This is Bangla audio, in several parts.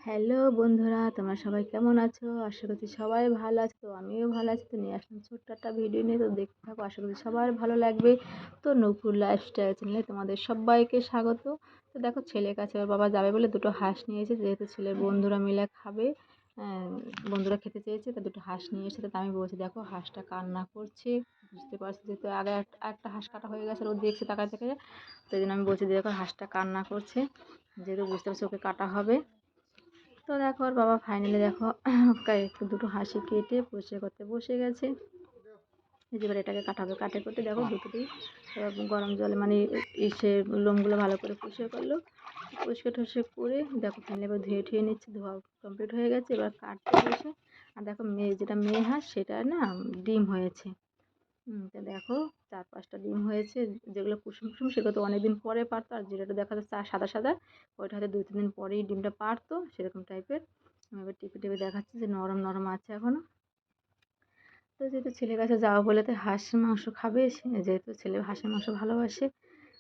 হ্যালো বন্ধুরা, তোমরা সবাই কেমন আছো? আশা করছি সবাই ভালো আছো। তো আমিও ভালো আছি। তো নিয়ে আসলাম ছোট্ট একটা ভিডিও নিয়ে, তো দেখতে থাকো। আশা করছি সবার ভালো লাগবে। তো নূপুর লাইফস্টাইল চ্যানেলে তোমাদের সবাইকে স্বাগত। তো দেখো, ছেলের কাছে ওর বাবা যাবে বলে দুটো হাঁস নিয়েছে, যেহেতু ছেলের বন্ধুরা মিলে খাবে। আহ, বন্ধুরা খেতে চেয়েছে, তা দুটো হাঁস নিয়ে এসেছে। তা আমি বলছি, দেখো হাঁসটা কান্না করছে, বুঝতে পারছি, যেহেতু আগে একটা হাঁস কাটা হয়ে গেছে, ও দেখছে তাকায় থেকে। তো এই জন্য আমি বলছি, দেখো হাঁসটা কান্না করছে, যেহেতু বুঝতে পারছি ওকে কাটা হবে। তো দেখো ওর বাবা ফাইনালি দেখো একটু দুটো হাসি কেটে পরিষ্কার করতে বসে গেছে। এবার এটাকে কাটাবে, কাটে করতে দেখো দুটোতেই গরম জলে মানে ইসে লোমগুলো ভালো করে পরিষ্কার করলো। পরিষ্কার টরিষ্কার করে দেখো ফাইনালি এবার ধুয়ে ঠুয়ে নিচ্ছে, ধোয়া কমপ্লিট হয়ে গেছে। এবার কাটতে বসে, আর দেখো যেটা মেয়ে হাঁস সেটা না ডিম হয়েছে। তো দেখো 4-5টা ডিম হয়েছে। যেগুলো কুসুম কুসুম সেগুলো তো অনেকদিন পরে পারতো, আর যেটা দেখা যাচ্ছে সাদা সাদা ওইটা হয়তো 2-3 দিন পরেই ডিমটা পারতো, সেরকম টাইপের। আমি এবার টিপে টিপে দেখাচ্ছি যে নরম নরম আছে এখনো। তো যেহেতু ছেলের কাছে যাওয়া বলে তো হাঁসের মাংস খাবে সে, যেহেতু ছেলে হাঁসের মাংস ভালোবাসে।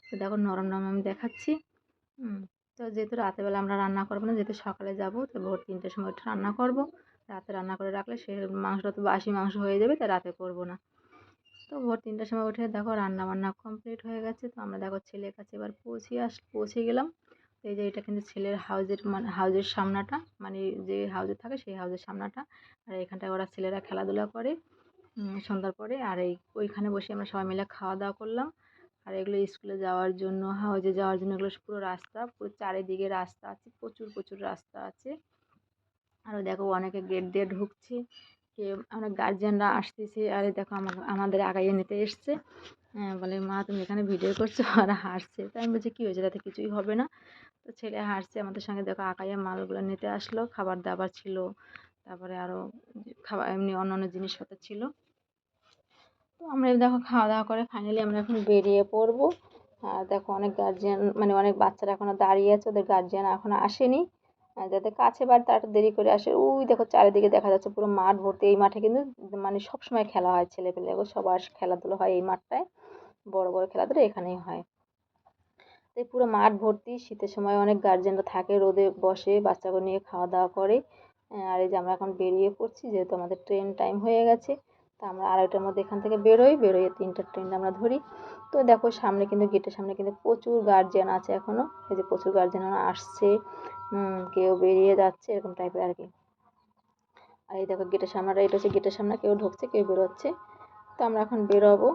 তো দেখো নরম নরম আমি দেখাচ্ছি। তো যেহেতু রাতেরবেলা আমরা রান্না করবো না, যেহেতু সকালে যাবো, তো ভোর 3টের সময় ওটা রান্না করবো। রাতে রান্না করে রাখলে সে মাংসটা তো বাসি মাংস হয়ে যাবে, তাই রাতে করবো না। তো ভোর 3টার সময় উঠে দেখো রান্না বান্না কমপ্লিট হয়ে গেছে। তো আমরা দেখো ছেলের কাছে এবার পৌঁছে গেলাম। তো এই যে এটা কিন্তু ছেলের হাউজের মানে হাউজের সামনাটা, মানে যে হাউজে থাকে সেই হাউজের সামনাটা। আর এখানটায় ওরা ছেলেরা খেলাধুলা করে সন্ধ্যার পরে। আর ওইখানে বসে আমরা সবাই মিলে খাওয়া দাওয়া করলাম। আর এগুলো স্কুলে যাওয়ার জন্য, হাউজে যাওয়ার জন্য এগুলো পুরো রাস্তা, পুরো চারিদিকে রাস্তা আছে, প্রচুর প্রচুর রাস্তা আছে। আরও দেখো অনেকে গেট দিয়ে ঢুকছে, অনেক গার্জিয়ানরা আসতেছে। আর এই দেখো আমাদের আগাইয়ে নিতে এসছে। বলে, মা তুমি এখানে ভিডিও করছো? আর হাসছে। তাই আমি বলছি, কী হয়েছে, তাতে কিছুই হবে না। তো ছেলে হাসছে আমাদের সঙ্গে। দেখো আগাইয়ে মালগুলো নিতে আসলো, খাবার দাবার ছিল, তারপরে আরও খাবার এমনি অন্য অন্য জিনিসপত্র ছিল। তো আমরা দেখো খাওয়া দাওয়া করে ফাইনালি আমরা এখন বেরিয়ে পড়বো। আর দেখো অনেক গার্জিয়ান মানে অনেক বাচ্চারা এখনও দাঁড়িয়ে আছে, ওদের গার্জিয়ান এখনও আসেনি। যাদের কাছে বাড়ি তারা একটু দেরি করে আসে। ওই দেখো চারিদিকে দেখা যাচ্ছে পুরো মাঠ ভর্তি। এই মাঠে কিন্তু মানে সবসময় খেলা হয়, ছেলেপেলে সবার খেলাধুলো হয় এই মাঠটায়। বড় বড় খেলাধুলো এখানেই হয়। তো এই পুরো মাঠ ভর্তি। শীতের সময় অনেক গার্জিয়ানরা থাকে, রোদে বসে বাচ্চাকে নিয়ে খাওয়া দাওয়া করে। আর এই যে আমরা এখন বেরিয়ে পড়ছি, যেহেতু আমাদের ট্রেন টাইম হয়ে গেছে। তো আমরা 2:30টার মধ্যে এখান থেকে বেরোয় 3টার ট্রেনটা আমরা ধরি। তো দেখো সামনে কিন্তু গেটের সামনে কিন্তু প্রচুর গার্জিয়ান আছে এখনও। এই যে প্রচুর গার্জিয়ান আসছে, কেউ বেরিয়ে যাচ্ছে, এরকম টাইপের আর কি। আর এই দেখো গেটের সামনেটা, এটা হচ্ছে গেটের সামনে, কেউ ঢুকছে কেউ বেরোচ্ছে। তো আমরা এখন বেরোবো।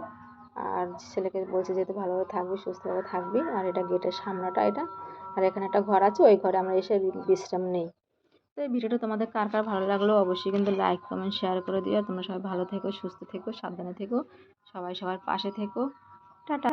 আর ছেলেকে বলছে যেহেতু ভালোভাবে থাকবি, সুস্থভাবে থাকবি। আর এটা গেটের সামনাটা এটা। আর এখানে একটা ঘর আছে, ওই ঘরে আমরা এসে বিশ্রাম নেই। তো এই ভিডিওটা তোমাদের কার কার ভালো লাগলো অবশ্যই কিন্তু লাইক কমেন্ট শেয়ার করে দিও। আর তোমরা সবাই ভালো থেকো, সুস্থ থেকো, সাবধানে থেকো, সবাই সবার পাশে থেকো। টাটা।